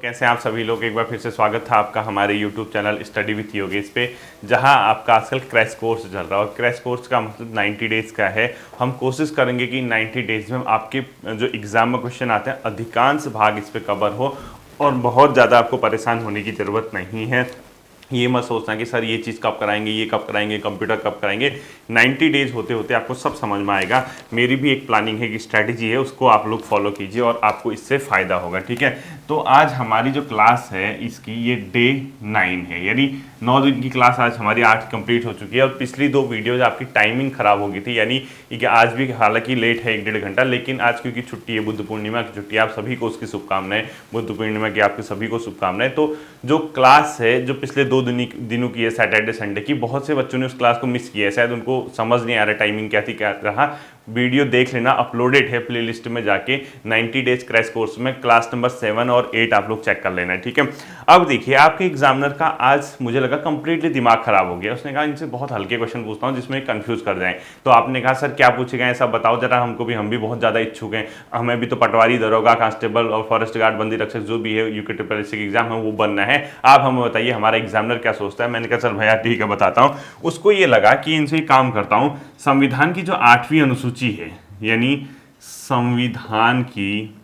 कैसे हैं आप सभी लोग। एक बार फिर से स्वागत था आपका हमारे YouTube channel study with Yogesh पे, जहां आपका आजकल क्रैश कोर्स चल रहा है। और क्रैश कोर्स का मतलब 90 डेज़ का है। हम कोशिश करेंगे कि 90 डेज़ में आपके जो एग्ज़ाम में क्वेश्चन आते हैं अधिकांश भाग इस पे कवर हो और बहुत ज़्यादा आपको परेशान होने की ज़रूरत नहीं है। ये मत सोचना कि सर ये चीज़ कब कराएंगे, ये कब कराएंगे, कंप्यूटर कब कराएंगे। 90 डेज होते होते आपको सब समझ में आएगा। मेरी भी एक प्लानिंग है कि स्ट्रैटेजी है, उसको आप लोग फॉलो कीजिए और आपको इससे फ़ायदा होगा। ठीक है, तो आज हमारी जो क्लास है इसकी ये डे 9 है, यानी 9 दिन की क्लास आज हमारी 8 कंप्लीट हो चुकी है। और पिछली 2 वीडियोज आपकी टाइमिंग ख़राब हो गई थी, यानी कि आज भी हालांकि लेट है 1-1.5 घंटा, लेकिन आज क्योंकि छुट्टी है, बुद्ध पूर्णिमा की छुट्टी है, आप सभी को उसकी शुभकामनाएं। बुद्ध पूर्णिमा की आपके सभी को शुभकामनाएं। तो जो क्लास है जो पिछले 2 दिनों की है, सैटरडे संडे की, बहुत से बच्चों ने उस क्लास को मिस किया है। शायद उनको समझ नहीं आ रहा टाइमिंग क्या थी क्या रहा। वीडियो देख लेना, अपलोडेड है प्लेलिस्ट में जाके। 90 डेज क्रैश कोर्स में क्लास नंबर 7 और 8 आप लोग चेक कर लेना। ठीक है, अब देखिए आपके एग्जामिनर का आज मुझे लगा कंप्लीटली दिमाग खराब हो गया। उसने कहा इनसे बहुत हल्के क्वेश्चन पूछता हूँ जिसमें कंफ्यूज कर जाएं। तो आपने कहा सर क्या पूछेगा ऐसा बताओ जरा हमको भी, हम भी बहुत ज़्यादा इच्छुक हैं। हमें भी तो पटवारी, दरोगा, कांस्टेबल और फॉरेस्ट गार्ड, बंदी रक्षक जो भी है यूके ट्रिपल का एग्जाम है वो बनना है। आप हमें बताइए हमारा एग्जामिनर क्या सोचता है। मैंने कहा सर भैया ठीक है बताता हूँ। उसको ये लगा कि इनसे काम करता हूँ, संविधान की जो 8वीं अनुसूची है, यानी संविधान की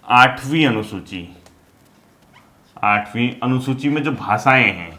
8वीं अनुसूची, 8वीं अनुसूची में जो भाषाएं हैं,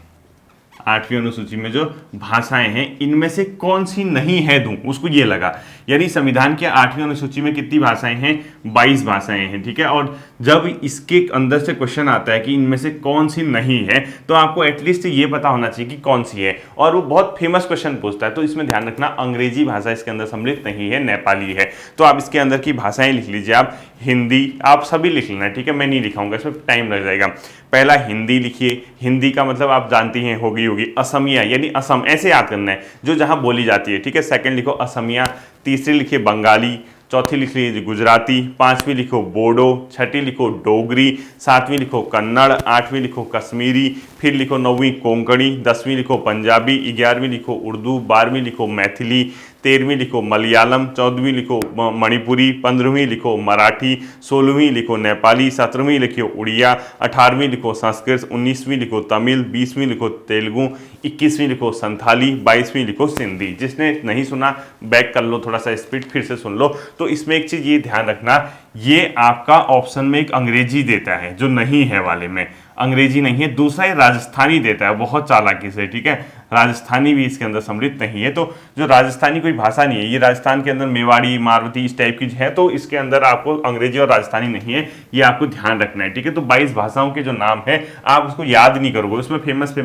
8वीं अनुसूची में जो भाषाएं हैं इनमें से कौन सी नहीं है दूं, उसको ये लगा। यानी संविधान के 8वीं अनुसूची में कितनी भाषाएं हैं? 22 भाषाएं हैं। ठीक है, और जब इसके अंदर से क्वेश्चन आता है कि इनमें से कौन सी नहीं है, तो आपको एटलीस्ट ये पता होना चाहिए कि कौन सी है। और वो बहुत फेमस क्वेश्चन पूछता है, तो इसमें ध्यान रखना अंग्रेजी भाषा इसके अंदर सम्मिलित नहीं है, नेपाली है। तो आप इसके अंदर की भाषाएं लिख लीजिए। आप हिंदी आप सभी लिख लेना। ठीक है, मैं नहीं लिखाऊंगा, इसमें टाइम लग जाएगा। पहला हिंदी लिखिए। हिंदी का मतलब आप जानती हैं, होगी असमिया, यानी असम ऐसे याद करना है जो जहां बोली जाती है। ठीक है, सेकंड लिखो असमिया। तीसरी लिखिए बंगाली। चौथी लिख लीजिए गुजराती। 5वीं लिखो बोडो। 6ठी लिखो डोगरी। 7वीं लिखो कन्नड़। 8वीं लिखो कश्मीरी। फिर लिखो 9वीं कोंकणी। 10वीं लिखो पंजाबी। 11वीं लिखो उर्दू। 12वीं लिखो मैथिली। 13वीं लिखो मलयालम। 14वीं लिखो मणिपुरी। 15वीं लिखो मराठी। 16वीं लिखो नेपाली। 17वीं लिखो उड़िया। 18वीं लिखो संस्कृत। 19वीं लिखो तमिल। 20वीं लिखो तेलुगु। 21वीं लिखो संथाली। 22वीं लिखो सिंधी। जिसने नहीं सुना बैक कर लो, थोड़ा सा स्पीड फिर से सुन लो। तो इसमें एक चीज ये ध्यान रखना, ये आपका ऑप्शन में एक अंग्रेजी देता है, जो नहीं है वाले में अंग्रेजी नहीं है। दूसरा ये राजस्थानी देता है बहुत चालाकी से। ठीक है, राजस्थानी भी इसके अंदर सम्मिलित नहीं है। तो जो राजस्थानी कोई भाषा नहीं है, ये राजस्थान के अंदर मेवाड़ी, मारवती इस टाइप की है, तो इसके अंदर आपको अंग्रेजी और राजस्थानी नहीं है, ये आपको ध्यान रखना है। ठीक है, तो 22 भाषाओं के जो नाम है आप उसको याद नहीं करोगे, उसमें फेमस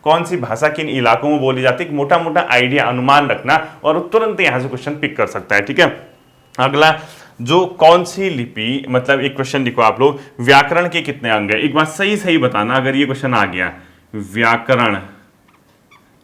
कौन सी भाषा किन इलाकों में बोली जाती है, मोटा मोटा आइडिया, अनुमान रखना और तुरंत यहां से क्वेश्चन पिक कर सकता है। ठीक है, अगला जो कौन सी लिपि, मतलब एक क्वेश्चन लिखो आप लोग, व्याकरण के कितने अंग है। एक बात सही सही बताना, अगर ये क्वेश्चन आ गया व्याकरण,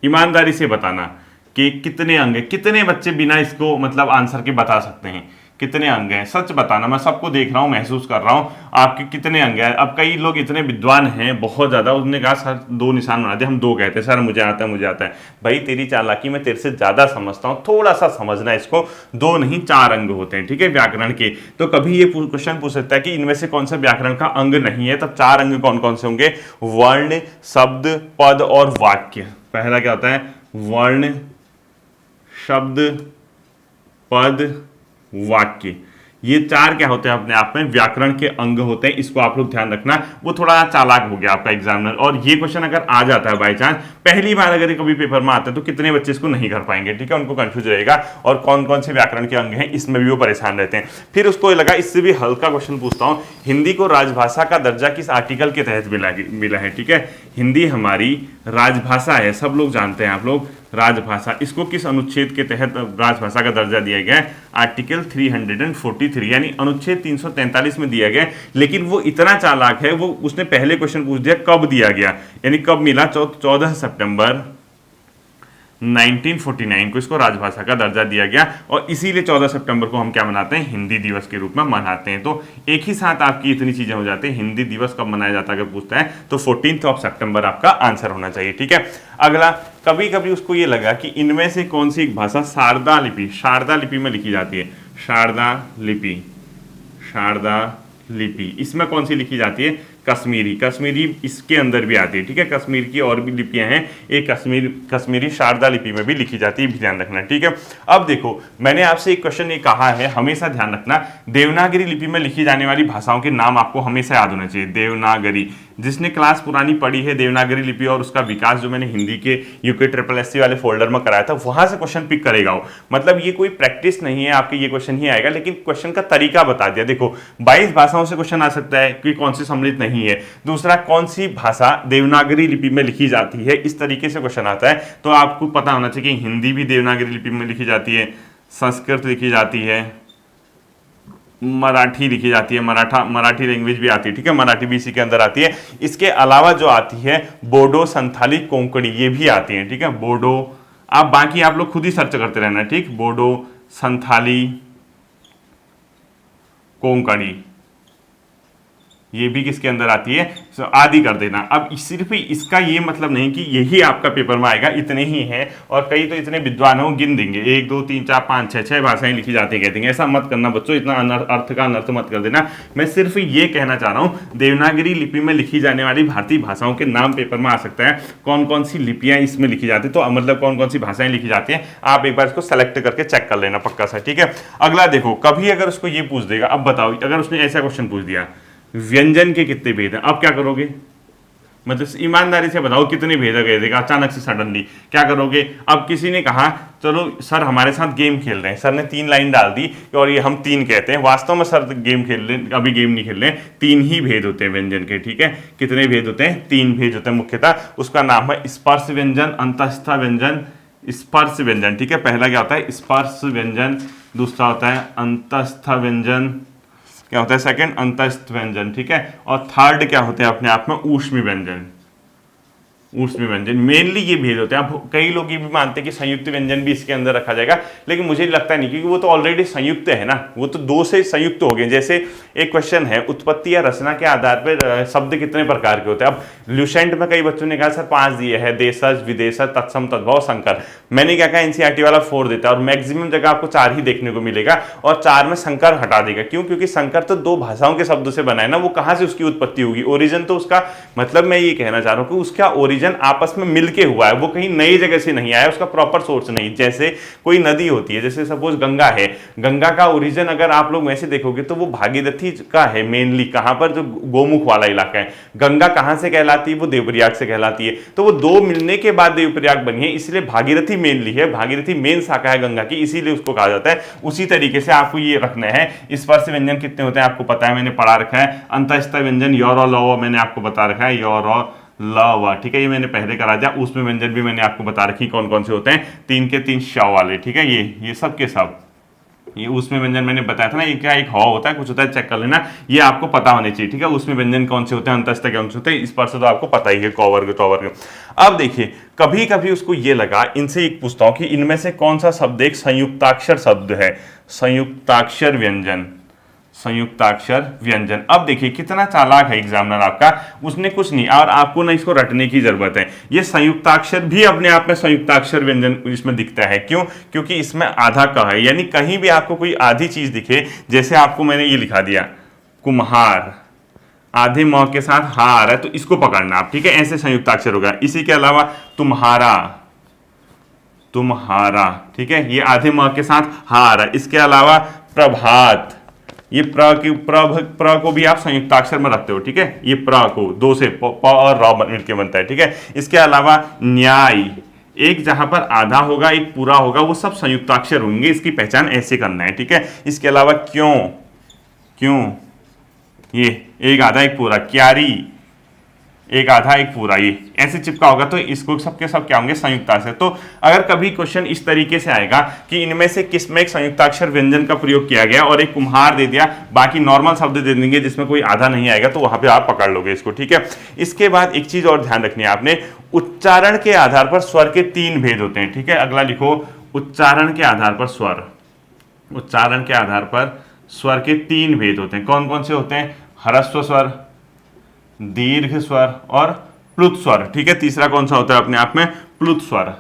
ईमानदारी से बताना कि कितने अंग है। कितने बच्चे बिना इसको मतलब आंसर के बता सकते हैं कितने अंग हैं? सच बताना, मैं सबको देख रहा हूं, महसूस कर रहा हूं आपके कितने अंग हैं। अब कई लोग इतने विद्वान हैं बहुत ज्यादा, उसने कहा सर 2 निशान बना दे, हम 2 कहते हैं, सर मुझे आता है मुझे आता है। भाई तेरी चालाकी मैं तेरे से ज्यादा समझता हूं, थोड़ा सा समझना इसको। 2 नहीं 4 अंग होते हैं। ठीक है, व्याकरण के। तो कभी ये क्वेश्चन पूछ सकता है कि इनमें से कौन सा व्याकरण का अंग नहीं है, तब 4 अंग कौन कौन से होंगे? वर्ण, शब्द, पद और वाक्य। पहला क्या होता है? वर्ण, शब्द, पद, वाक्य। ये 4 क्या होते हैं अपने आप में? व्याकरण के अंग होते हैं। इसको आप लोग ध्यान रखना। वो थोड़ा चालाक हो गया आपका एग्जामिनर, और ये क्वेश्चन अगर आ जाता है बाय चांस, पहली बार अगर कभी पेपर में आता है, तो कितने बच्चे इसको नहीं कर पाएंगे। ठीक है, उनको कंफ्यूज रहेगा और कौन कौन से व्याकरण के अंग हैं इसमें भी वो परेशान रहते हैं। फिर उसको लगा इससे भी हल्का क्वेश्चन पूछता हूं, हिंदी को राजभाषा का दर्जा किस आर्टिकल के तहत मिला है। ठीक है, हिंदी हमारी राजभाषा है, सब लोग जानते हैं आप लोग, राजभाषा। इसको किस अनुच्छेद के तहत राजभाषा का दर्जा दिया गया है? आर्टिकल 343, यानी अनुच्छेद 343 में दिया गया। लेकिन वो इतना चालाक है, वो उसने पहले क्वेश्चन पूछ दिया कब दिया गया, यानी कब मिला? 14 सितंबर 1949 को इसको राजभाषा का दर्जा दिया गया। और इसीलिए 14 सितंबर को हम क्या मनाते हैं? हिंदी दिवस के रूप में मनाते हैं। तो एक ही साथ आपकी इतनी चीजें हो जाती हैं। हिंदी दिवस कब मनाया जाता है अगर पूछता है, तो 14 सितंबर आपका आंसर होना चाहिए। ठीक है, अगला, कभी कभी उसको ये लगा कि इनमें से कौन सी एक भाषा शारदा लिपि में लिखी जाती है। शारदा लिपि, इसमें कौन सी लिखी जाती है? कश्मीरी, कश्मीरी इसके अंदर भी आती है, ठीक है। कश्मीर की और भी लिपियां हैं, एक कश्मीरी शारदा लिपि में भी लिखी जाती है, भी ध्यान रखना, ठीक है। अब देखो मैंने आपसे एक क्वेश्चन ये कहा है, हमेशा ध्यान रखना, देवनागरी लिपि में लिखी जाने वाली भाषाओं के नाम आपको हमेशा याद होना चाहिए। देवनागरी, जिसने क्लास पुरानी पढ़ी है देवनागरी लिपि और उसका विकास, जो मैंने हिंदी के यूके SSC वाले फोल्डर में कराया था, वहां से क्वेश्चन पिक करेगा वो। मतलब ये कोई प्रैक्टिस नहीं है, आपके ये क्वेश्चन ही आएगा, लेकिन क्वेश्चन का तरीका बता दिया। देखो 22 भाषाओं से क्वेश्चन आ सकता है कि कौन सी सम्मिलित नहीं है, दूसरा कौन सी भाषा देवनागरी लिपि में लिखी जाती है, इस तरीके से क्वेश्चन आता है। तो आपको पता होना चाहिए कि हिंदी भी देवनागरी लिपि में लिखी जाती है, संस्कृत लिखी जाती है, मराठी लिखी जाती है, मराठी लैंग्वेज भी आती है, ठीक है, मराठी भी इसी के अंदर आती है। इसके अलावा जो आती है बोडो, संथाली, कोंकणी, ये भी आती है, ठीक है। बोडो, आप बाकी आप लोग खुद ही सर्च करते रहना, ठीक। बोडो, संथाली, कोंकणी, ये भी किसके अंदर आती है, आदि कर देना। अब सिर्फ इसका ये मतलब नहीं कि यही आपका पेपर में आएगा, इतने ही हैं, और कई तो इतने विद्वान हो गिन देंगे 1 2 3 4 5 6 6 भाषाएं लिखी जाती है, कहते हैं। ऐसा मत करना बच्चों, इतना अर्थ का अनर्थ मत कर देना। मैं सिर्फ ये कहना चाह रहा हूँ, देवनागरी लिपि में लिखी जाने वाली भारतीय भाषाओं के नाम पेपर में आ सकता है, कौन कौन सी लिपियां इसमें लिखी जाती है, तो मतलब कौन कौन सी भाषाएं लिखी जाती हैं, आप एक बार इसको सेलेक्ट करके चेक कर लेना पक्का सा, ठीक है। अगला देखो, कभी अगर उसको ये पूछ देगा, अब बताओ अगर उसने ऐसा क्वेश्चन पूछ दिया, व्यंजन के कितने भेद हैं, अब क्या करोगे, मतलब ईमानदारी से बताओ कितने भेद गए, अचानक से सडनली क्या करोगे। अब किसी ने कहा चलो सर हमारे साथ गेम खेल रहे हैं, सर ने 3 लाइन डाल दी और ये हम 3 कहते हैं, वास्तव में सर गेम खेल रहे हैं, अभी गेम नहीं खेल रहे हैं। 3 ही भेद होते हैं व्यंजन के, ठीक है। कितने भेद होते हैं, 3 भेद होते हैं मुख्यतः। उसका नाम है स्पर्श व्यंजन, अंतस्थ व्यंजन, स्पर्श व्यंजन, ठीक है। पहला क्या होता है, स्पर्श व्यंजन, दूसरा होता है अंतस्थ व्यंजन, क्या होता है सेकंड, अंतस्थ व्यंजन, ठीक है। और थर्ड क्या होते हैं अपने आप में, ऊष्मी व्यंजन, ऊष्मी व्यंजन। मेनली ये भेद होते हैं। अब कई लोग ये भी मानते हैं कि संयुक्त व्यंजन भी इसके अंदर रखा जाएगा, लेकिन मुझे लगता नहीं, क्योंकि वो तो ऑलरेडी संयुक्त है ना, वो तो 2 से संयुक्त हो गए। जैसे एक क्वेश्चन है, उत्पत्ति या रचना के आधार पर शब्द कितने प्रकार के होते हैं। अब ल्यूसेंट में कई बच्चों ने कहा सर 5 दिए हैं, देशज, विदेशज, तत्सम, तद्भव, संकर। मैंने क्या कहा, एनसीईआरटी वाला 4 देता है, और मैक्सिमम जगह आपको 4 ही देखने को मिलेगा, और 4 में संकर हटा देगा। क्यों, क्योंकि संकर तो 2 भाषाओं के शब्दों से बना है ना, वो कहां से उसकी उत्पत्ति होगी, ओरिजिन तो उसका, मतलब मैं ये कहना चाह रहा हूं कि उसका ओरिजिन आपस में मिलके हुआ है, वो कहीं नई जगह से नहीं आया, उसका प्रॉपर सोर्स नहीं। जैसे कोई नदी होती है, जैसे सपोज गंगा है, गंगा का ओरिजिन अगर आप लोग वैसे देखोगे तो वो भागीरथी का है मेनली, कहां पर, जो गोमुख वाला इलाका है। गंगा कहां से कहलाती है, वो देवप्रयाग से कहलाती है। तो वो 2 मिलने के बाद देवप्रयाग बनी है, इसलिए भागीरथी मेनली है, भागीरथी मेन शाखा है गंगा की, इसीलिए उसको कहा जाता है। उसी तरीके से आपको ये रखना है। स्पर्श व्यंजन कितने होते हैं आपको पता है, मैंने पढ़ा रखा है। अंतस्थ व्यंजन योर लव मैंने आपको बता रखा है, योर लव, ठीक है, ये मैंने पहले करा दिया। उसमें व्यंजन भी मैंने आपको बता रखी कौन कौन से होते हैं, 3 के 3 श वाले, ठीक है। ये सब के सब, ये उसमें व्यंजन मैंने बताया था ना, ये क्या एक ह होता है, कुछ होता है, चेक कर लेना, ये आपको पता होने चाहिए, ठीक है। उसमें व्यंजन कौन से होते हैं, अंतस्थ कौन से होते हैं, इस पर से तो आपको पता ही है, क वर्ग, ट वर्ग। अब देखिए, कभी कभी उसको ये लगा, इनसे एक पूछता हूं कि इनमें से कौन सा शब्द एक संयुक्ताक्षर शब्द है, संयुक्ताक्षर व्यंजन, संयुक्ताक्षर व्यंजन। अब देखिए कितना चालाक है एग्जामिनर आपका, उसने कुछ नहीं, और आपको ना इसको रटने की जरूरत है। ये संयुक्ताक्षर भी अपने आप में संयुक्ताक्षर व्यंजन इसमें दिखता है, क्यों, क्योंकि इसमें आधा क है, यानी कहीं भी आपको कोई आधी चीज दिखे, जैसे आपको मैंने ये लिखा दिया कुम्हार, आधे म के साथ हार है, तो इसको पकड़ना आप, ठीक है, ऐसे संयुक्ताक्षर होगा। इसी के अलावा तुम्हारा, तुम्हारा, ठीक है, ये आधे म के साथ हार है। इसके अलावा प्रभात, ये प्र को भी आप संयुक्ताक्षर में रखते हो, ठीक है, ये प्र को 2 से प और र मिलकर बनता है, ठीक है। इसके अलावा न्याय, एक जहां पर आधा होगा एक पूरा होगा, वो सब संयुक्ताक्षर होंगे, इसकी पहचान ऐसे करना है, ठीक है। इसके अलावा क्यों, क्यों, ये एक आधा एक पूरा, क्यारी, एक आधा एक पूरा, ये ऐसे चिपका होगा, तो इसको सबके सब क्या होंगे, संयुक्ताक्षर। तो अगर कभी क्वेश्चन इस तरीके से आएगा कि इनमें से किस में एक संयुक्ताक्षर व्यंजन का प्रयोग किया गया और एक कुम्हार दे दिया, बाकी नॉर्मल शब्द दे देंगे जिसमें कोई आधा नहीं आएगा, तो वहां पे आप पकड़ लोगे इसको, ठीक है। इसके बाद एक चीज और ध्यान रखनी है आपने, उच्चारण के आधार पर स्वर के 3 भेद होते हैं, ठीक है। अगला लिखो, उच्चारण के आधार पर स्वर, उच्चारण के आधार पर स्वर के 3 भेद होते हैं। कौन कौन से होते हैं, ह्रस्व स्वर, दीर्घ स्वर और प्लुत स्वर, ठीक है। तीसरा कौन सा होता है अपने आप में, प्लुत स्वर।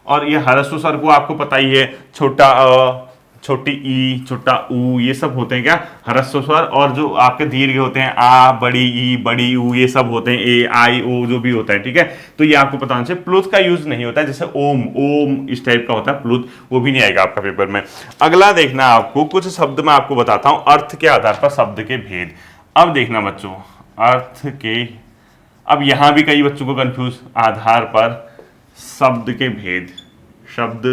और ये ह्रस्व स्वर को आपको पता ही है, छोटा अ, छोटी ई, छोटा ऊ, ये सब होते हैं क्या, ह्रस्व स्वर। और जो आपके दीर्घ होते हैं आ, बड़ी ई, बड़ी ऊ, ये सब होते हैं ए, आई, ओ, जो भी होता है, ठीक है। तो ये आपको पता होना चाहिए। प्लुत का यूज नहीं होता है, जैसे ओम, ओम इस टाइप का होता है प्लुत, वो भी नहीं आएगा आपका पेपर में। अगला देखना आपको, कुछ शब्द मैं आपको बताता हूं अर्थ के आधार पर शब्द के भेद। अब देखना बच्चों, अर्थ के, अब यहां भी कई बच्चों को कंफ्यूज, आधार पर शब्द के भेद, शब्द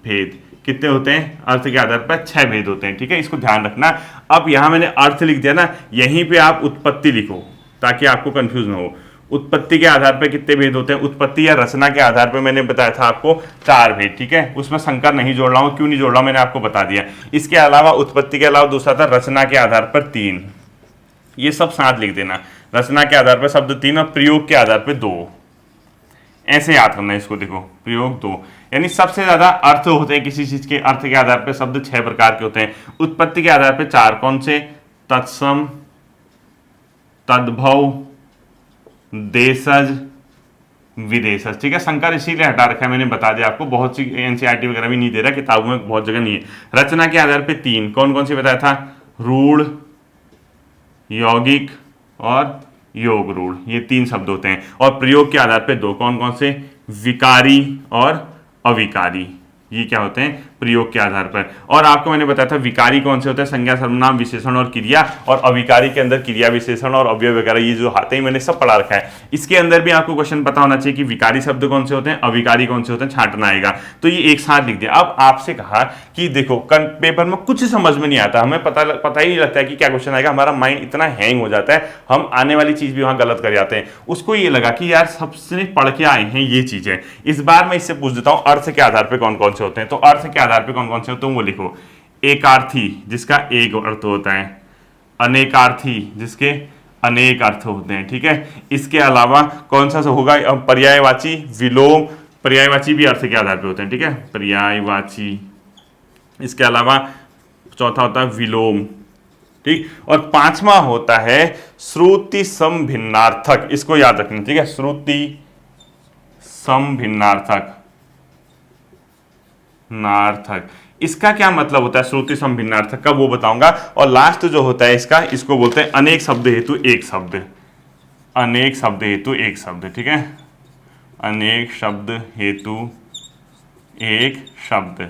भेद कितने होते हैं, अर्थ के आधार पर 6 भेद होते हैं, ठीक है, इसको ध्यान रखना। अब यहां मैंने अर्थ लिख दिया ना, यहीं पे आप उत्पत्ति लिखो ताकि आपको कंफ्यूज ना हो। उत्पत्ति के आधार पर कितने भेद होते हैं, उत्पत्ति या रचना के आधार पर मैंने बताया था आपको 4 भेद, ठीक है। उसमें संकर नहीं जोड़ रहा हूं, क्यों नहीं जोड़ रहा हूं मैंने आपको बता दिया। इसके अलावा उत्पत्ति के अलावा दूसरा था रचना के आधार पर 3, ये सब साथ लिख देना। रचना के आधार पर शब्द 3 और प्रयोग के आधार पर 2, ऐसे याद करना इसको। देखो प्रयोग 2, यानी सबसे ज्यादा अर्थ होते हैं किसी चीज के, अर्थ के आधार पर शब्द 6 प्रकार के होते हैं। उत्पत्ति के आधार पर 4, कौन से, तत्सम, तद्भव, देशज, विदेशज, ठीक है। संकर इसीलिए हटा रखा है मैंने, बता दिया आपको, बहुत सी एनसीईआरटी वगैरह भी नहीं दे रहा, किताबों में बहुत जगह नहीं है। रचना के आधार पर 3, कौन कौन से बताया था, रूढ़, यौगिक और योग रूढ़, ये 3 शब्द होते हैं। और प्रयोग के आधार पर 2, कौन कौन से, विकारी और अविकारी, ये क्या होते हैं, प्रयोग के आधार पर। और आपको मैंने बताया था विकारी कौन से होते हैं, संज्ञा, सर्वनाम, विशेषण और क्रिया। और अविकारी के अंदर क्रिया, विशेषण और अव्यय वगैरह ये जो आते हैं मैंने सब पढ़ा रखा है। इसके अंदर भी आपको क्वेश्चन पता होना चाहिए कि विकारी शब्द कौन से होते हैं, अविकारी कौन से होते हैं, छांटना आएगा। तो ये एक साथ लिख दिया। अब आपसे कहा कि देखो पेपर में कुछ समझ में नहीं आता, हमें पता ही नहीं लगता है कि क्या क्वेश्चन आएगा, हमारा माइंड इतना हैंग हो जाता है, हम आने वाली चीज भी वहां गलत कर जाते हैं। उसको ये लगा कि यार सबसे पढ़ के आए हैं ये चीजें, इस बार मैं इससे पूछ देता हूं अर्थ के आधार पर कौन कौन से होते हैं। तो अर्थ के आधार पर कौन कौन से होते हैं वो लिखो। एकार्थी, जिसका एक अर्थ होता है, अनेकार्थी, जिसके अनेक अर्थ होते हैं, ठीक है। इसके अलावा कौन सा होगा, पर्यायवाची, विलोम, पर्यायवाची भी अर्थ के आधार पे होते हैं, ठीक है, पर्यायवाची। इसके अलावा चौथा होता है विलोम, ठीक। और 5वां होता है श्रुति समभिन्नार्थक, इसको याद रखना, ठीक है, श्रुति समभिन्नार्थक, नार्थक। इसका क्या मतलब होता है श्रुति समभिन्नार्थक का, वो बताऊंगा। और लास्ट जो होता है इसका, इसको बोलते हैं अनेक शब्द हेतु एक शब्द, अनेक शब्द हेतु एक शब्द, ठीक है, अनेक शब्द हेतु एक शब्द।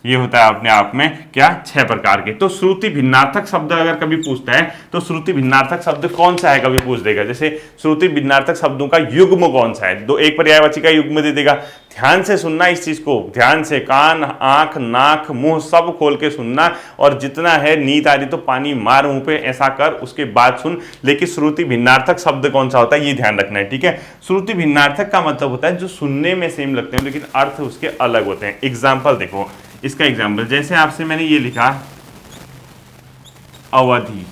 ये होता है अपने आप में क्या, 6 प्रकार के। तो श्रुति भिन्नार्थक शब्द अगर कभी पूछता है तो श्रुति भिन्नार्थक शब्द कौन सा है कभी पूछ देगा। जैसे श्रुति भिन्नार्थक शब्दों का युग्म कौन सा है, दो एक पर्यायवाची का युग्म दे देगा। ध्यान से सुनना इस चीज को, ध्यान से, कान, आंख, नाक, मुंह सब खोल के सुनना। और जितना है नींद आ रही तो पानी मार मुंह पे, ऐसा कर, उसके बाद सुन। लेकिन श्रुति भिन्नार्थक शब्द कौन सा होता है ये ध्यान रखना है, ठीक है। श्रुति भिन्नार्थक का मतलब होता है जो सुनने में सेम लगते हैं लेकिन अर्थ उसके अलग होते हैं। एग्जाम्पल देखो, इसका एग्जाम्पल जैसे आपसे मैंने ये लिखा अवधि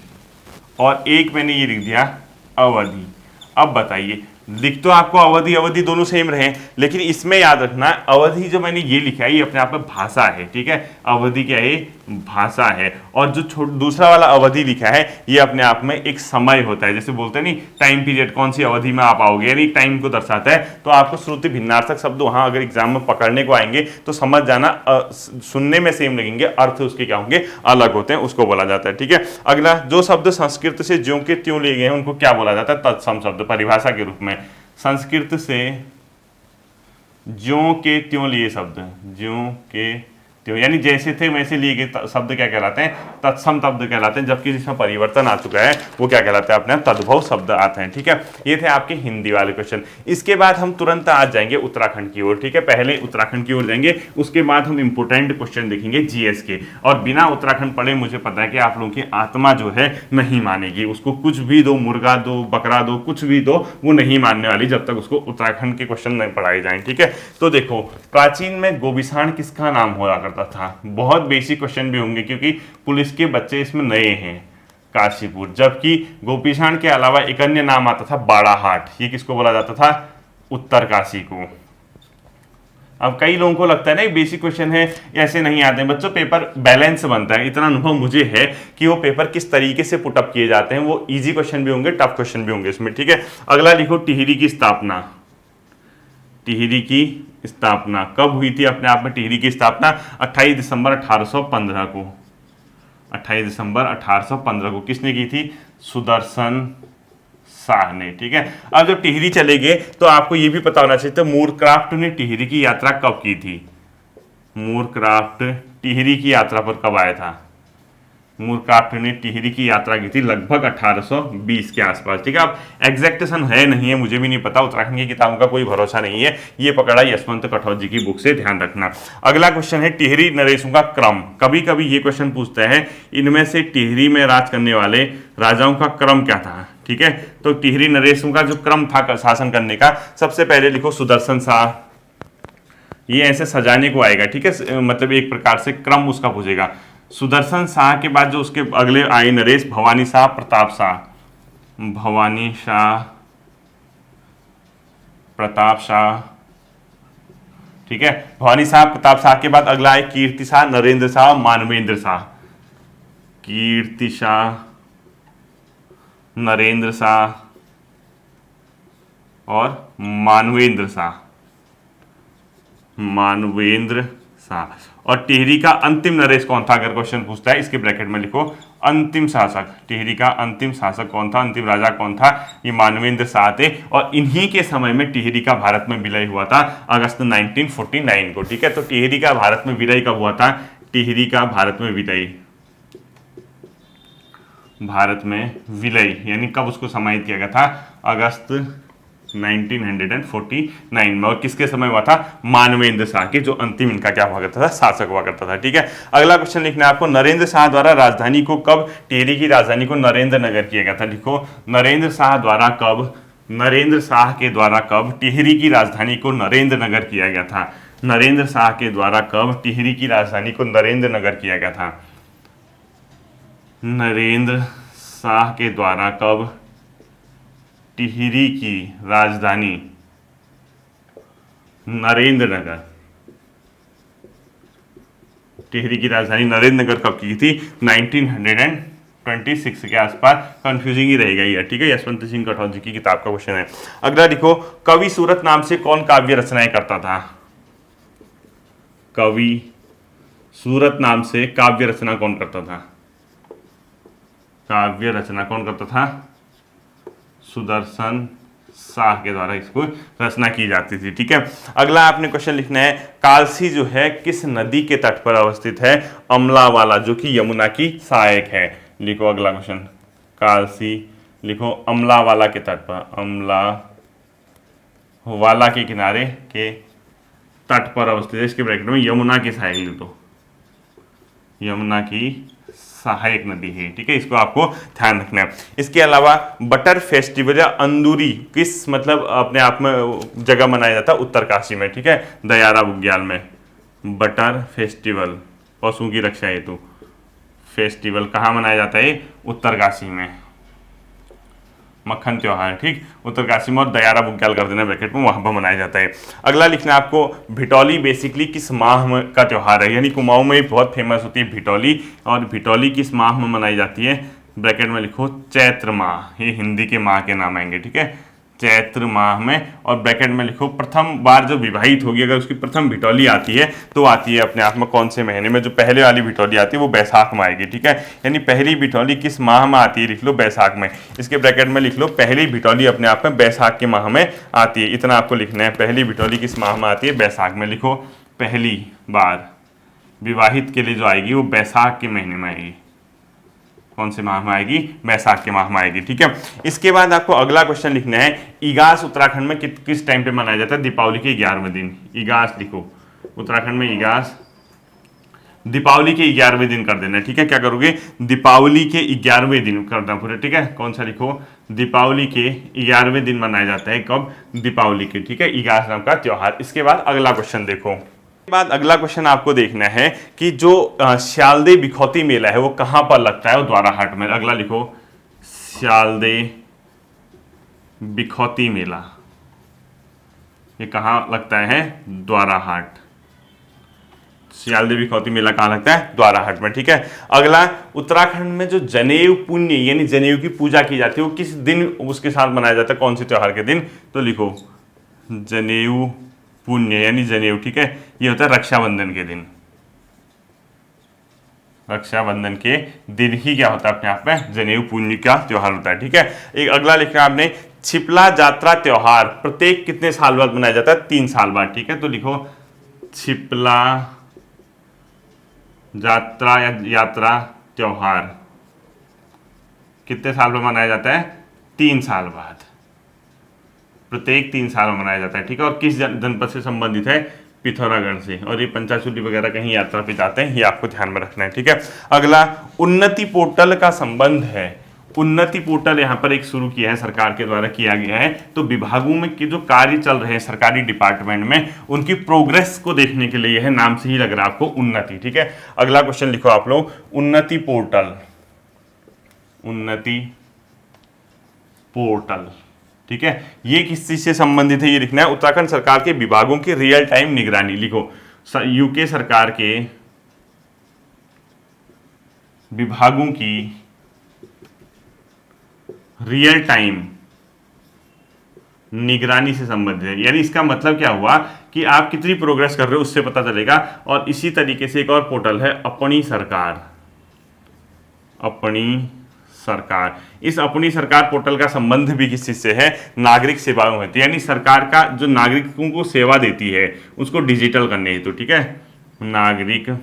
और एक मैंने ये लिख दिया अवधि। अब बताइए, लिख तो आपको अवधि अवधि दोनों सेम रहे, लेकिन इसमें याद रखना अवधि जो मैंने ये लिखा है ये अपने आप में भाषा है, ठीक है। अवधि क्या है, भाषा है। और जो दूसरा वाला अवधि लिखा है ये अपने आप में एक समय होता है। जैसे बोलते हैं नहीं टाइम पीरियड, कौन सी अवधि में आप आओगे, यानी टाइम को दर्शाता है। तो आपको श्रुति भिन्नार्थक शब्द वहां अगर एग्जाम में पकड़ने को आएंगे तो समझ जाना, सुनने में सेम लगेंगे, अर्थ उसके क्या होंगे, अलग होते हैं, उसको बोला जाता है, ठीक है। अगला, जो शब्द संस्कृत से ज्यों के त्यों लिए गए हैं उनको क्या बोला जाता है, तत्सम शब्द, परिभाषा के रूप में। संस्कृत से ज्यों के त्यों लिए शब्द, ज्यों के त्यों, यानी जैसे थे वैसे लिए गए शब्द क्या कहलाते हैं, तत्सम शब्द कहलाते हैं। जबकि जिसमें परिवर्तन आ चुका है वो क्या कहलाते हैं, अपने तद्भव शब्द आते हैं, ठीक है। ये थे आपके हिंदी वाले क्वेश्चन। इसके बाद हम तुरंत आज जाएंगे उत्तराखंड की ओर, ठीक है। पहले उत्तराखंड की ओर जाएंगे, उसके बाद हम इंपोर्टेंट क्वेश्चन देखेंगे जीएस के। और बिना उत्तराखंड पढ़े मुझे पता है कि आप लोगों की आत्मा जो है नहीं मानेगी, उसको कुछ भी दो, मुर्गा दो, बकरा दो, कुछ भी दो, वो नहीं मानने वाली जब तक उसको उत्तराखंड के क्वेश्चन नहीं पढ़ाए जाएं, ठीक है। तो देखो, प्राचीन में गोबिसाण किसका नाम हुआ करता था, बहुत बेसिक क्वेश्चन भी होंगे क्योंकि पुलिस के बच्चे इसमें नए हैं। काशीपुर। जबकि गोपीसाण के अलावा एक अन्य नाम आता था बाड़ाहाट, ये किसको बोला जाता था, उत्तरकाशी को। अब कई लोगों को लगता है ना बेसिक क्वेश्चन है, ऐसे नहीं आते हैं बच्चों, पेपर बैलेंस बनता है। इतना अनुभव मुझे है कि वो पेपर किस तरीके से पुटअप किए जाते हैं, वो इजी क्वेश्चन भी होंगे, टफ क्वेश्चन भी होंगे इसमें, ठीक है। अगला लिखो, टिहरी की स्थापना। टिहरी की स्थापना कब हुई थी? अपने आप में टिहरी की स्थापना 28 दिसंबर 1815 को, 28 दिसंबर 1815 को किसने की थी? सुदर्शन शाह ने। ठीक है, अब जब टिहरी चले गए तो आपको यह भी पता होना चाहिए था मूरक्राफ्ट ने टिहरी की यात्रा कब की थी? मूरक्राफ्ट टिहरी की यात्रा पर कब आया था? मूरक्राफ्ट ने टिहरी की यात्रा की थी लगभग 1820 के आसपास। ठीक है, अब एग्जैक्ट सन है नहीं है मुझे भी नहीं पता, उत्तराखंड की किताबों का कोई भरोसा नहीं है, ये पकड़ा यशवंत कठोर जी की बुक से, ध्यान रखना। अगला क्वेश्चन है टिहरी नरेशों का क्रम। कभी कभी ये क्वेश्चन पूछता है इनमें से टिहरी में राज करने वाले राजाओं का क्रम क्या था? ठीक है, तो टिहरी नरेशों का जो क्रम था शासन करने का, सबसे पहले लिखो सुदर्शन शाह, ये ऐसे सजाने को आएगा। ठीक है, मतलब एक प्रकार से क्रम उसका पूछेगा। सुदर्शन शाह के बाद जो उसके अगले आए नरेश, भवानी शाह, प्रताप शाह, भवानी शाह, प्रताप शाह। ठीक है, भवानी शाह प्रताप शाह के बाद अगला आए कीर्ति शाह, नरेंद्र शाह, मानवेंद्र शाह, कीर्ति शाह, नरेंद्र शाह और मानवेंद्र शाह, मानवेंद्र शाह। और टिहरी का अंतिम नरेश कौन था? अगर क्वेश्चन पूछता है इसके ब्रैकेट में लिखो अंतिम शासक। टिहरी का अंतिम शासक कौन था? अंतिम राजा कौन था? ये मानवेंद्र शाह थे, और इन्हीं के समय में टिहरी का भारत में विलय हुआ था अगस्त 1949 को। ठीक है, तो टिहरी का भारत में विलय कब हुआ था? टिहरी का भारत में विलय, भारत में विलय यानी कब उसको समाहित किया गया था? अगस्त 1949 में। और किसके समय हुआ था? मानवेंद्र शाह के, जो अंतिम इनका क्या हुआ करता था? शासक हुआ करता था। ठीक है, अगला क्वेश्चन लिखना है आपको, नरेंद्र शाह द्वारा राजधानी को कब, टिहरी की राजधानी को नरेंद्र नगर किया गया था? लिखो नरेंद्र शाह द्वारा कब, नरेंद्र शाह के द्वारा कब टिहरी की राजधानी को नरेंद्र नगर किया गया था? नरेंद्र शाह के द्वारा कब टिहरी की राजधानी को नरेंद्र नगर किया गया था? नरेंद्र शाह के द्वारा कब टिहरी की राजधानी नरेंद्र नगर, टिहरी की राजधानी नरेंद्र नगर कब की थी? 1926 के आसपास। कंफ्यूजिंग ही रहेगा ये। ठीक है, यशवंत सिंह कठोर जी की किताब का क्वेश्चन है। अगला लिखो, कवि सूरत नाम से कौन काव्य रचनाएं करता था? कवि सूरत नाम से काव्य रचना कौन करता था? काव्य रचना कौन करता था? सुदर्शन शाह के द्वारा इसको रचना की जाती थी। ठीक है, अगला आपने क्वेश्चन लिखना है, कालसी जो है किस नदी के तट पर अवस्थित है? अमलावाला, जो कि यमुना की सहायक है। लिखो अगला क्वेश्चन, कालसी लिखो अमलावाला के तट पर, अमलावाला के किनारे के तट पर अवस्थित है। इसके ब्रैकेट में यमुना की सहायक लिख दो, यमुना की सहायक नदी है। ठीक है, इसको आपको ध्यान रखना है। इसके अलावा बटर फेस्टिवल या अंदूरी किस मतलब अपने आप में जगह मनाया जाता है? उत्तरकाशी में। ठीक है, दयारा बुग्याल में बटर फेस्टिवल, पशुओं की रक्षा हेतु फेस्टिवल कहाँ मनाया जाता है? उत्तरकाशी में, मक्खन त्योहार। ठीक, उत्तरकाशी में और दयारा बुग्याल कर देना ब्रैकेट में, वहां पर मनाया जाता है। अगला लिखना है आपको, भिटौली बेसिकली किस माह का त्योहार है? यानी कुमाऊं में बहुत फेमस होती है भिटौली, और भिटौली किस माह में मनाई जाती है? ब्रैकेट में लिखो चैत्र माह, ये हिंदी के माह के नाम आएंगे। ठीक है, चैत्र माह में, और ब्रैकेट में लिखो प्रथम बार जो विवाहित होगी, अगर उसकी प्रथम भिटौली आती है तो आती है अपने आप में कौन से महीने में? जो पहले वाली भिटौली आती है वो बैसाख में आएगी। ठीक है, यानी पहली भिटौली किस माह में आती है? लिख लो बैसाख में। इसके ब्रैकेट में लिख लो पहली भिटौली अपने आप में बैसाख के माह में आती है, इतना आपको लिखना है। पहली भिटौली किस माह में आती है? बैसाख में। लिखो पहली बार विवाहित के लिए जो आएगी वो बैसाख के महीने में आएगी। कौन से माह में आएगी? बैसाख के माह में आएगी। ठीक है, इसके बाद आपको अगला क्वेश्चन लिखना है, इगास उत्तराखंड में किस टाइम पे मनाया जाता है? दीपावली के 11वें दिन। इगास लिखो, उत्तराखंड में इगास दीपावली के 11वें दिन कर देना। ठीक है, क्या करोगे? दीपावली के 11वें दिन करना पूरे। ठीक है, कौन सा लिखो? दीपावली के 11वें दिन मनाया जाता है। कब? दीपावली के। ठीक है, इगास नाम का त्योहार। इसके बाद अगला क्वेश्चन देखो, बाद अगला क्वेश्चन आपको देखना है कि जो श्यालदे बिखौती मेला है वो कहां पर लगता है? वो द्वाराहाट में। अगला लिखो, श्यालदे बिखौती मेला ये कहां लगता है? द्वाराहाट। श्यालदे बिखौती मेला कहां लगता है? द्वाराहाट में। ठीक है, अगला, उत्तराखंड में जो जनेऊ पुण्य यानी जनेऊ की पूजा की जाती है वो किस दिन उसके साथ मनाया जाता है? कौन से त्योहार के दिन? तो लिखो जनेऊ पुण्य यानी जनेऊ, ठीक है। ये होता है रक्षाबंधन के दिन, रक्षाबंधन के दिन ही क्या होता है अपने आप में जनेऊ पुण्य का त्योहार होता है, ठीक है। एक अगला लिखा आपने छिपला जात्रा त्योहार प्रत्येक कितने साल बाद मनाया जाता है? 3 साल बाद, ठीक है। तो लिखो छिपला जात्रा या यात्रा त्योहार कितने साल में मनाया जाता है? 3 साल बाद, प्रत्येक 3 साल में मनाया जाता है, ठीक है। और किस जनपद से संबंधित है? पिथौरागढ़ से। और ये पंचाशुली वगैरह कहीं यात्रा पे जाते हैं, ये आपको ध्यान में रखना है, ठीक है। अगला उन्नति पोर्टल का संबंध है। उन्नति पोर्टल यहाँ पर एक शुरू किया है, सरकार के द्वारा किया गया है। तो विभागों में के जो कार्य चल रहे हैं सरकारी डिपार्टमेंट में, उनकी प्रोग्रेस को देखने के लिए है, नाम से ही लग रहा है आपको उन्नति, ठीक है। अगला क्वेश्चन लिखो आप लोग, उन्नति पोर्टल, उन्नति पोर्टल, ठीक है। ये किस चीज से संबंधित है ये लिखना है। उत्तराखंड सरकार के विभागों की रियल टाइम निगरानी, लिखो यूके सरकार के विभागों की रियल टाइम निगरानी से संबंधित है। यानी इसका मतलब क्या हुआ कि आप कितनी प्रोग्रेस कर रहे हो उससे पता चलेगा। और इसी तरीके से एक और पोर्टल है अपनी सरकार, अपनी सरकार। इस अपनी सरकार पोर्टल का संबंध भी किस चीज से है? नागरिक सेवाओं होती है, यानी सरकार का जो नागरिकों को सेवा देती है उसको डिजिटल करने हेतु, ठीक है। नागरिक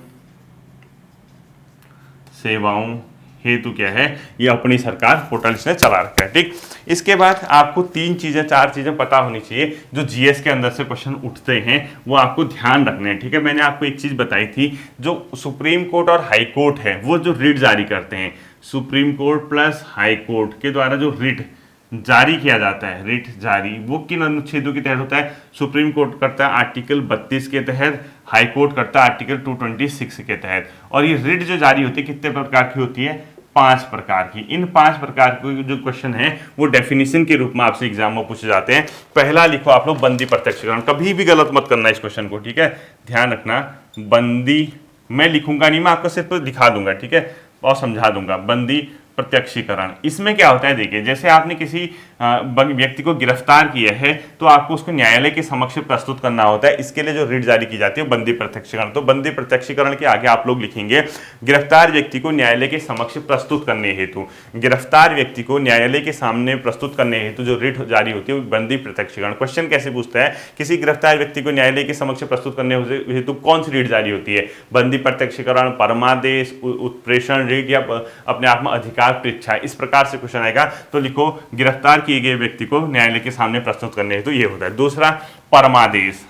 सेवाओं हेतु क्या है? ये अपनी सरकार पोर्टल इसने चला रखा है, ठीक। इसके बाद आपको 4 चीजें पता होनी चाहिए जो जीएस के अंदर से क्वेश्चन उठते हैं, वो आपको ध्यान रखने हैं, ठीक है। मैंने आपको एक चीज बताई थी, जो सुप्रीम कोर्ट और हाई कोर्ट है वो जो रिट जारी करते हैं, supreme court plus high court के द्वारा जो रिट जारी किया जाता है, रिट जारी, वो किन अनुच्छेदों के तहत होता है? सुप्रीम कोर्ट करता है आर्टिकल 32 के तहत, हाई कोर्ट करता है आर्टिकल 226 के तहत। और ये रिट जो जारी होती है कितने प्रकार की होती है? 5 प्रकार की। इन 5 प्रकार के जो क्वेश्चन है वो डेफिनेशन के रूप में आपसे एग्जाम में पूछे जाते हैं। पहला लिखो आप लोग बंदी प्रत्यक्षीकरण, कभी भी गलत मत करना इस क्वेश्चन को, ठीक है, ध्यान रखना। बंदी मैं लिखूंगा नहीं, मैं आपको सिर्फ दिखा दूंगा, ठीक है, और समझा दूंगा। बंदी प्रत्यक्षीकरण, इसमें क्या होता है देखिए, जैसे आपने किसी व्यक्ति को गिरफ्तार किया है तो आपको उसको न्यायालय के समक्ष प्रस्तुत करना होता है। इसके लिए जो रिट जारी की जाती है बंदी प्रत्यक्षीकरण। तो बंदी प्रत्यक्षीकरण के आगे आप लोग लिखेंगे गिरफ्तार व्यक्ति को न्यायालय के समक्ष प्रस्तुत करने हेतु, गिरफ्तार व्यक्ति को न्यायालय के सामने प्रस्तुत करने हेतु जो रिट जारी होती है वो बंदी प्रत्यक्षीकरण। क्वेश्चन कैसे पूछता है, किसी गिरफ्तार व्यक्ति को न्यायालय के समक्ष प्रस्तुत करने हेतु कौन सी रिट जारी होती है? बंदी प्रत्यक्षीकरण, परमादेश, उत्प्रेषण रिट या अपने आप में अधिकार परीक्षा, इस प्रकार से क्वेश्चन आएगा। तो लिखो गिरफ्तार किए गए व्यक्ति को न्यायालय के सामने प्रस्तुत करने हेतु ये होता है। दूसरा परमादेश,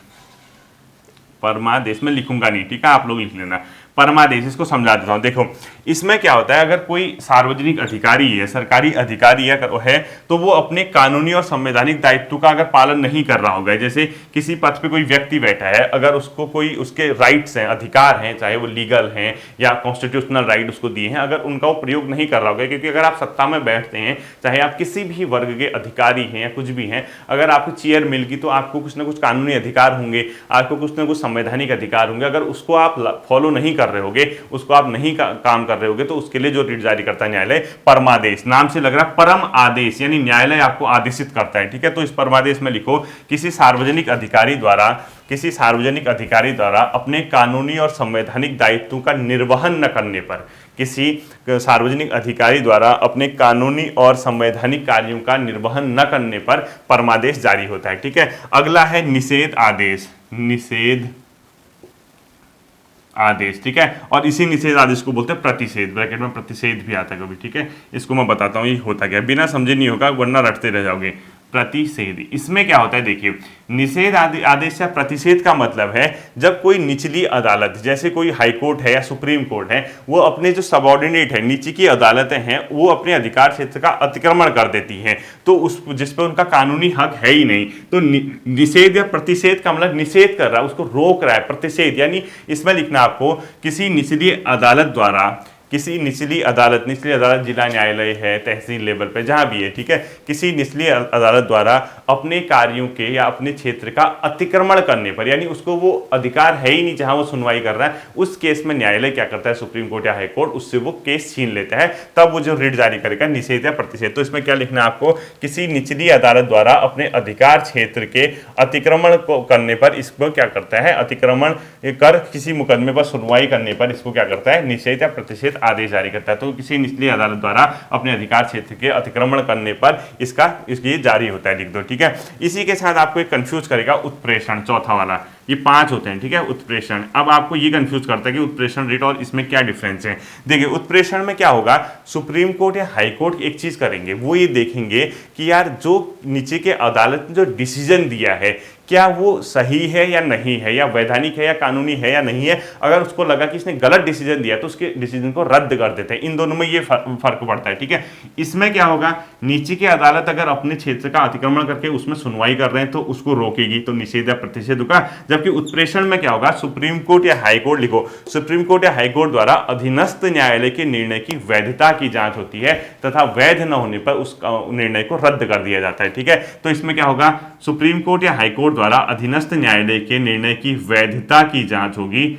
परमादेश में लिखूंगा नहीं, ठीक है, आप लोग लिख लेना। परमादेश, इसको समझा देता हूं। देखो इसमें क्या होता है, अगर कोई सार्वजनिक अधिकारी है, सरकारी अधिकारी है तो वो अपने कानूनी और संवैधानिक दायित्व का अगर पालन नहीं कर रहा होगा, जैसे किसी पद पे कोई व्यक्ति बैठा है, अगर उसको कोई उसके राइट्स हैं, अधिकार हैं, चाहे वो लीगल हैं या कॉन्स्टिट्यूशनल राइट उसको दिए हैं, अगर उनका वो प्रयोग नहीं कर रहा होगा, क्योंकि अगर आप सत्ता में बैठते हैं, चाहे आप किसी भी वर्ग के अधिकारी हैं या कुछ भी हैं, अगर आपको चेयर मिल गई तो आपको कुछ ना कुछ कानूनी अधिकार होंगे, आपको कुछ ना कुछ संवैधानिक अधिकार होंगे। अगर उसको आप फॉलो नहीं कर रहे होगे, उसको आप नहीं काम कर रहे होगे, तो उसके लिए जो रिट जारी करता है न्यायालय परमादेश, नाम से लग रहा है परम आदेश, यानी न्यायालय आपको आदेशित करता है, ठीक है। तो इस परमादेश में लिखो किसी सार्वजनिक अधिकारी द्वारा अपने कानूनी और संवैधानिक दायित्वों का निर्वहन न करने पर, किसी सार्वजनिक अधिकारी द्वारा अपने कानूनी और संवैधानिक कार्यों का निर्वहन न करने पर परमादेश जारी होता है, ठीक है। अगला है निषेध आदेश, निषेध आदेश, ठीक है। और इसी निषेध आदेश को बोलते हैं प्रतिषेध, ब्रैकेट में प्रतिषेध भी आता है कभी, ठीक है। इसको मैं बताता हूँ ये होता क्या, बिना समझे नहीं होगा वरना रटते रह जाओगे। प्रतिषेध, इसमें क्या होता है देखिए, निषेध आदेश या प्रतिषेध का मतलब है जब कोई निचली अदालत, जैसे कोई हाई कोर्ट है या सुप्रीम कोर्ट है, वो अपने जो सबऑर्डिनेट है, नीचे की अदालतें हैं, वो अपने अधिकार क्षेत्र का अतिक्रमण कर देती हैं, तो उस जिस पर उनका कानूनी हक है ही नहीं, तो निषेध या प्रतिषेध का मतलब निषेध कर रहा है, उसको रोक रहा है। प्रतिषेध यानी इसमें लिखना आपको किसी निचली अदालत द्वारा किसी निचली अदालत जिला न्यायालय है, तहसील लेवल पे जहां भी है, ठीक है, किसी निचली अदालत द्वारा अपने कार्यों के या अपने क्षेत्र का अतिक्रमण करने पर, यानी उसको वो अधिकार है ही नहीं जहां वो सुनवाई कर रहा है, उस केस में न्यायालय क्या करता है, सुप्रीम कोर्ट या हाई कोर्ट उससे वो केस छीन लेता है, तब वो जो रिट जारी करेगा निषेध या प्रतिषेध। तो इसमें क्या लिखना है आपको, किसी निचली अदालत द्वारा अपने अधिकार क्षेत्र के अतिक्रमण को करने पर इसको क्या करता है, अतिक्रमण कर किसी मुकदमे पर सुनवाई करने पर इसको क्या करता है, निषेध या प्रतिषेध आदेश जारी करता है। तो किसी निचली अदालत द्वारा अपने अधिकार क्षेत्र के अतिक्रमण करने पर इसकी जारी होता है, लिख दो, ठीक है। इसी के साथ आपको एक कंफ्यूज करेगा उत्प्रेषण, चौथा वाला, ये 5 होते हैं, ठीक है, उत्प्रेषण। अब आपको ये कंफ्यूज करता है कि उत्प्रेषण रिट और इसमें क्या डिफरेंस है। देखिए उत्प्रेषण में क्या होगा, सुप्रीम कोर्ट या हाई कोर्ट एक चीज करेंगे, वो ये देखेंगे कि यार जो नीचे के अदालत ने जो डिसीजन दिया है क्या वो सही है या नहीं है, या वैधानिक है या कानूनी है या नहीं है। अगर उसको लगा कि इसने गलत डिसीजन दिया तो उसके डिसीजन को रद्द कर देते हैं। इन दोनों में ये फर्क पड़ता है, ठीक है। इसमें क्या होगा, नीचे की अदालत अगर अपने क्षेत्र का अतिक्रमण करके उसमें सुनवाई कर रहे हैं तो उसको रोकेगी, तो निषेध या प्रतिषेध होगा। जबकि उत्प्रेषण में क्या होगा, सुप्रीम कोर्ट या हाई कोर्ट, लिखो, सुप्रीम कोर्ट या हाई कोर्ट द्वारा अधीनस्थ न्यायालय के निर्णय की वैधता की जांच होती है तथा वैध न होने पर उस निर्णय को रद्द कर दिया जाता है, ठीक है। तो इसमें क्या होगा, सुप्रीम कोर्ट या हाई कोर्ट द्वारा अधीनस्थ न्यायालय के निर्णय की वैधता की जांच होगी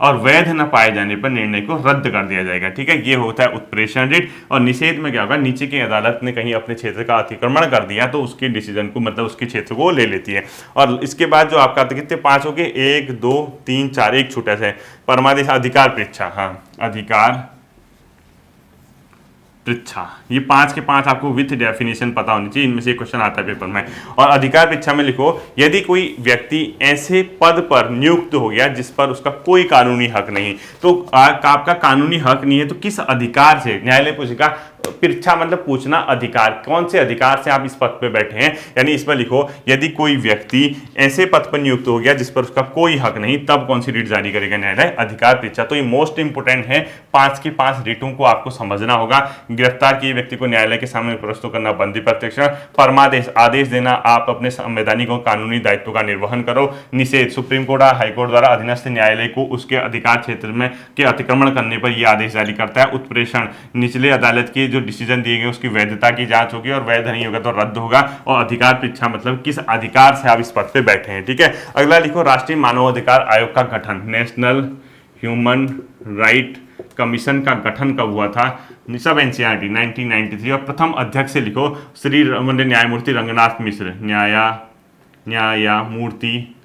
और वैध न पाए जाने पर निर्णय को रद्द कर दिया जाएगा, ठीक है। ये होता है उत्प्रेषण रिट। और निषेध में क्या होगा, नीचे की अदालत ने कहीं अपने क्षेत्र का अतिक्रमण कर दिया तो उसके डिसीजन को, मतलब उसके क्षेत्र को ले लेती है। और इसके बाद जो आपका कितने 5 हो गए, 1 2 3 4, एक छोटा सा परमादेश, अधिकार परीक्षा, हाँ अधिकार परीक्षा, ये 5 के 5 आपको विथ डेफिनेशन पता होनी चाहिए, इनमें से क्वेश्चन आता है पेपर में। और अधिकार परीक्षा में लिखो, यदि कोई व्यक्ति ऐसे पद पर नियुक्त हो गया जिस पर उसका कोई कानूनी हक नहीं, तो आपका कानूनी हक नहीं है तो किस अधिकार से, न्यायालय पूछेगा। परीक्षा मतलब पूछना, अधिकार, कौन से अधिकार से आप इस पद पे बैठे हैं। यानी इसमें लिखो, यदि कोई व्यक्ति ऐसे पद पर नियुक्त हो गया जिस पर उसका कोई हक नहीं, तब कौन सी रिट जारी करेगा न्यायालय, अधिकार परीक्षा। तो ये मोस्ट इंपोर्टेंट है, 5 की 5 रिटों को आपको समझना होगा। गिरफ्तार किए व्यक्ति को न्यायालय के सामने प्रस्तुत करना, बंदी प्रत्यक्ष, परमादेश, आदेश देना, आप अपने संवैधानिक और कानूनी दायित्व का निर्वहन करो। निषेध, सुप्रीम कोर्ट और हाई कोर्ट द्वारा अधीनस्थ न्यायालय को उसके अधिकार क्षेत्र में के अतिक्रमण करने पर यह आदेश जारी करता है। उत्प्रेषण, निचले अदालत के जो डिसीजन दिए गए उसकी वैधता की जांच होगी और वैध नहीं होगा तो रद्द होगा। और अधिकार परीक्षा मतलब किस अधिकार से आप इस पद पे बैठे हैं, ठीक है। अगला लिखो, राष्ट्रीय मानवाधिकार आयोग का गठन, नेशनल ह्यूमन राइट कमीशन का गठन कब हुआ था, सब एनसीईआरटी 1993। और प्रथम अध्यक्ष से लिखो, श्री न्यायमूर्ति रंगनाथ मिश्र, न्यायमूर्ति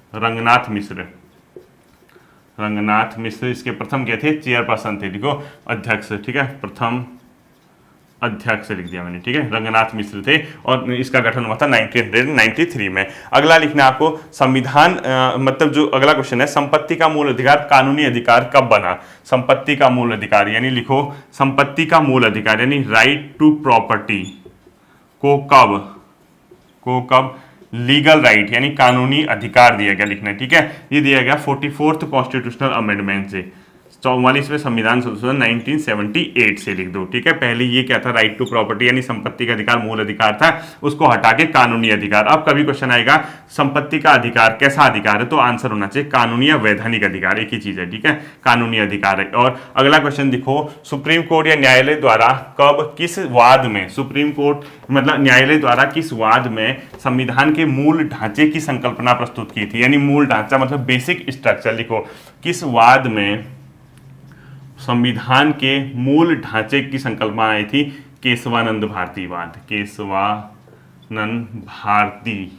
रंगनाथ मिश्र इसके प्रथम क्या थे, चेयरपर्सन थे, लिखो अध्यक्ष, ठीक है, प्रथम अध्यक्ष लिख दिया मैंने, ठीक है, रंगनाथ मिश्र थे। और इसका गठन हुआ था 1993 में। अगला लिखना आपको, संविधान मतलब जो अगला क्वेश्चन है, संपत्ति का मूल अधिकार कानूनी अधिकार कब बना। संपत्ति का मूल अधिकार यानी लिखो, संपत्ति का मूल अधिकार यानी राइट टू प्रॉपर्टी को कब लीगल राइट यानी कानूनी अधिकार दिया गया, लिखना है, ठीक है। ये दिया गया 44th कॉन्स्टिट्यूशनल अमेंडमेंट से, 44वें संविधान संशोधन 1978 से, लिख दो, ठीक है। पहले ये क्या था, राइट टू प्रॉपर्टी यानी संपत्ति का अधिकार मूल अधिकार था, उसको हटा के कानूनी अधिकार। अब कभी क्वेश्चन आएगा संपत्ति का अधिकार कैसा अधिकार है, तो आंसर होना चाहिए कानूनी या वैधानिक अधिकार, एक ही चीज है, ठीक है, कानूनी अधिकार है। और अगला क्वेश्चन देखो, सुप्रीम कोर्ट या न्यायालय द्वारा कब किस वाद में, सुप्रीम कोर्ट मतलब न्यायालय द्वारा किस वाद में संविधान के मूल ढांचे की संकल्पना प्रस्तुत की थी। यानी मूल ढांचा मतलब बेसिक स्ट्रक्चर, लिखो किस वाद में संविधान के मूल ढांचे की संकल्पना आई थी, केशवानंद भारतीवाद, केशवानंद भारतीवाद,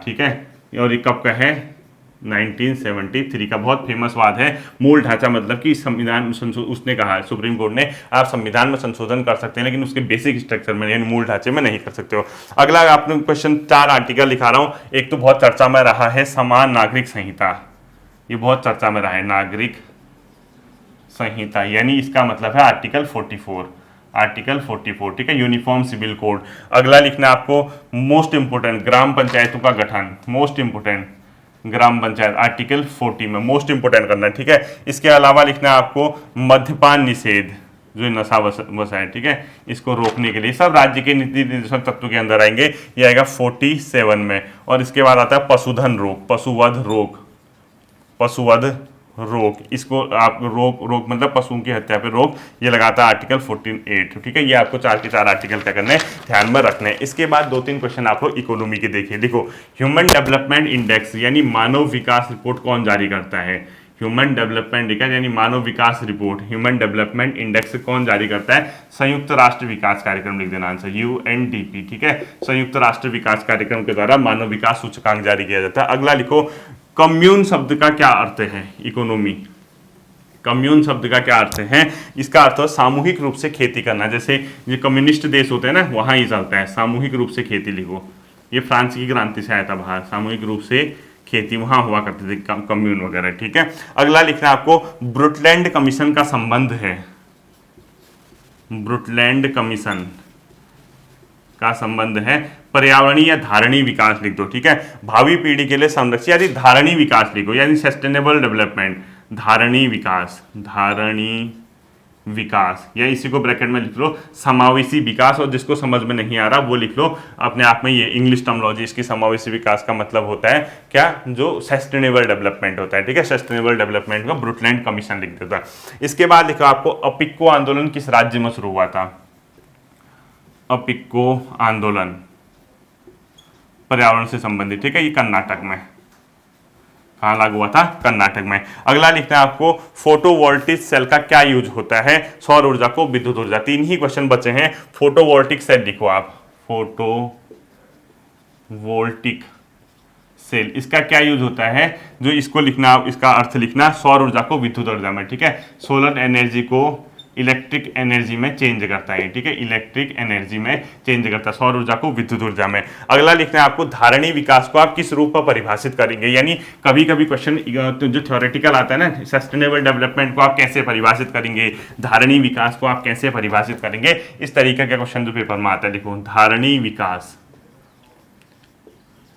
ठीक है। और ये कब का है, 1973 का, बहुत फेमस वाद है। मूल ढांचा मतलब कि संविधान उसने कहा, सुप्रीम कोर्ट ने, आप संविधान में संशोधन कर सकते हैं लेकिन उसके बेसिक स्ट्रक्चर में यानी मूल ढांचे में नहीं कर सकते हो। अगला आपने क्वेश्चन 4 आर्टिकल लिखा रहा हूं। एक तो बहुत चर्चा में रहा है समान नागरिक संहिता, ये बहुत चर्चा में रहा है, नागरिक संहिता यानी इसका मतलब है आर्टिकल 44, ठीक है, यूनिफॉर्म सिविल कोड। अगला लिखना आपको मोस्ट इंपोर्टेंट, ग्राम पंचायतों का गठन, मोस्ट इंपोर्टेंट ग्राम पंचायत, आर्टिकल 40 में मोस्ट इंपोर्टेंट करना है, ठीक है। इसके अलावा लिखना है आपको मद्यपान निषेध, जो नशा वसा है, ठीक है, इसको रोकने के लिए सब राज्य के नीति निर्देशक तत्व के अंदर आएंगे, ये आएगा 47 में। और इसके बाद आता है पशुधन रोग, पशुवध रोक, इसको आप रोक मतलब पशुओं की हत्या पे रोक, ये लगाता है आर्टिकल 14(8). ठीक है, ये आपको 4 के 4 आर्टिकल क्या करने ध्यान में रखने हैं। इसके बाद 2-3 क्वेश्चन आप लोग इकोनॉमी के देखिए। देखो, ह्यूमन डेवलपमेंट इंडेक्स यानी मानव विकास रिपोर्ट कौन जारी करता है? ह्यूमन डेवलपमेंट इंडेक्स यानी मानव विकास रिपोर्ट, ह्यूमन डेवलपमेंट इंडेक्स कौन जारी करता है? संयुक्त राष्ट्र विकास कार्यक्रम, लिख देना आंसर UNDP। ठीक है, संयुक्त राष्ट्र विकास कार्यक्रम के द्वारा मानव विकास सूचकांक जारी किया जाता है। अगला लिखो, कम्यून शब्द का क्या अर्थ है? इकोनॉमी, कम्यून शब्द का क्या अर्थ है? इसका अर्थ है सामूहिक रूप से खेती करना। जैसे ये कम्युनिस्ट देश होते हैं ना, वहां ही चलता है सामूहिक रूप से खेती। लिखो, ये फ्रांस की क्रांति से आया था बाहर, सामूहिक रूप से खेती वहां हुआ करते थे, कम्यून वगैरह। ठीक है, अगला लिखना आपको, ब्रुटलैंड कमीशन का संबंध है, ब्रुटलैंड कमीशन का संबंध है पर्यावरणीय या धारणीय विकास, लिख दो। ठीक है, भावी पीढ़ी के लिए संरक्षित यानी धारणीय विकास लिखो, यानी सस्टेनेबल डेवलपमेंट, धारणीय विकास, धारणीय विकास, या इसी को ब्रैकेट में लिख लो समावेशी विकास। और जिसको समझ में नहीं आ रहा वो लिख लो अपने आप में, ये इंग्लिश टर्मोलॉजी इसकी। समावेशी विकास का मतलब होता है क्या? जो सस्टेनेबल डेवलपमेंट होता है। ठीक है, सस्टेनेबल डेवलपमेंट को ब्रुटलैंड कमीशन लिख देता है। इसके बाद लिखो आपको, अपिक्को आंदोलन किस राज्य में शुरू हुआ था? अपिक्को आंदोलन पर्यावरण से संबंधित। ठीक है, ये कर्नाटक में, कहाँ लागू हुआ था? कर्नाटक में। अगला लिखना है आपको, फोटोवोल्टिक सेल का क्या यूज होता है? सौर ऊर्जा को विद्युत ऊर्जा। 3 ही क्वेश्चन बचे हैं। फोटोवोल्टिक सेल लिखो आप, फोटोवोल्टिक सेल, इसका क्या यूज होता है? जो इसको लिखना, इसका अर्थ लिखना, सौर ऊर्जा को विद्युत ऊर्जा में। ठीक है, सोलर एनर्जी को इलेक्ट्रिक एनर्जी में चेंज करता है। ठीक है, इलेक्ट्रिक एनर्जी में चेंज करता है, सौर ऊर्जा को विद्युत ऊर्जा में। अगला लिखना है आपको, धारणीय विकास को आप किस रूप में परिभाषित करेंगे? यानी कभी कभी क्वेश्चन जो थ्योरेटिकल आता है ना, सस्टेनेबल डेवलपमेंट को आप कैसे परिभाषित करेंगे, धारणीय विकास को आप कैसे परिभाषित करेंगे, इस तरीके का क्वेश्चन जो पेपर में आता है। लिखो, धारणीय विकास,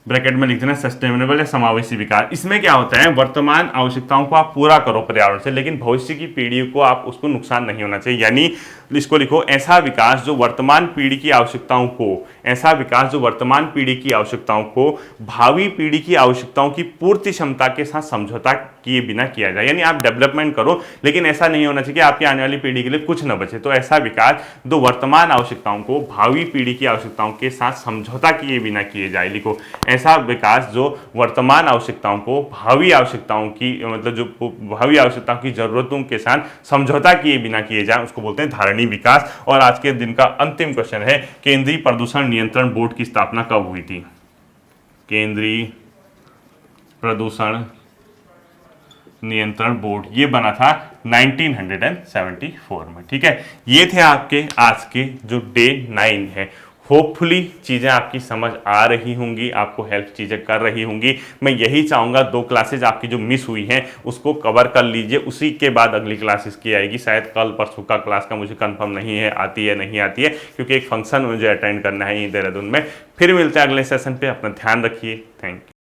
ब्रैकेट में लिख देना सस्टेनेबल या समावेशी विकास। इसमें क्या होता है? वर्तमान आवश्यकताओं को आप पूरा करो पर्यावरण से, लेकिन भविष्य की पीढ़ी को आप उसको नुकसान नहीं होना चाहिए। यानी इसको लिखो, ऐसा विकास जो वर्तमान पीढ़ी की आवश्यकताओं को, ऐसा विकास जो वर्तमान पीढ़ी की आवश्यकताओं को भावी पीढ़ी की आवश्यकताओं की पूर्ति क्षमता के साथ समझौता किए बिना किया जाए। यानी आप डेवलपमेंट करो, लेकिन ऐसा नहीं होना चाहिए कि आपकी आने वाली पीढ़ी के लिए कुछ न बचे। तो ऐसा विकास जो वर्तमान आवश्यकताओं को भावी पीढ़ी की आवश्यकताओं के साथ समझौता किए बिना किए जाए। लिखो, ऐसा विकास जो वर्तमान आवश्यकताओं को भावी आवश्यकताओं की, मतलब जो भावी आवश्यकताओं की जरूरतों के साथ समझौता किए बिना किए जाए, उसको बोलते हैं धारणीय विकास। और आज के दिन का अंतिम क्वेश्चन है, केंद्रीय प्रदूषण नियंत्रण बोर्ड की स्थापना कब हुई थी? केंद्रीय प्रदूषण नियंत्रण बोर्ड, ये बना था 1974 में। ठीक है, ये थे आपके आज के जो डे 9 है। होपफुली चीज़ें आपकी समझ आ रही होंगी, आपको हेल्प चीज़ें कर रही होंगी। मैं यही चाहूँगा 2 क्लासेज आपकी जो मिस हुई हैं उसको कवर कर लीजिए, उसी के बाद अगली क्लासेस की आएगी। शायद कल परसों का क्लास का मुझे कंफर्म नहीं है आती है नहीं आती है, क्योंकि एक फंक्शन मुझे अटेंड करना है देहरादून में। फिर मिलते हैं अगले सेशन पे, अपना ध्यान रखिए। Thank you.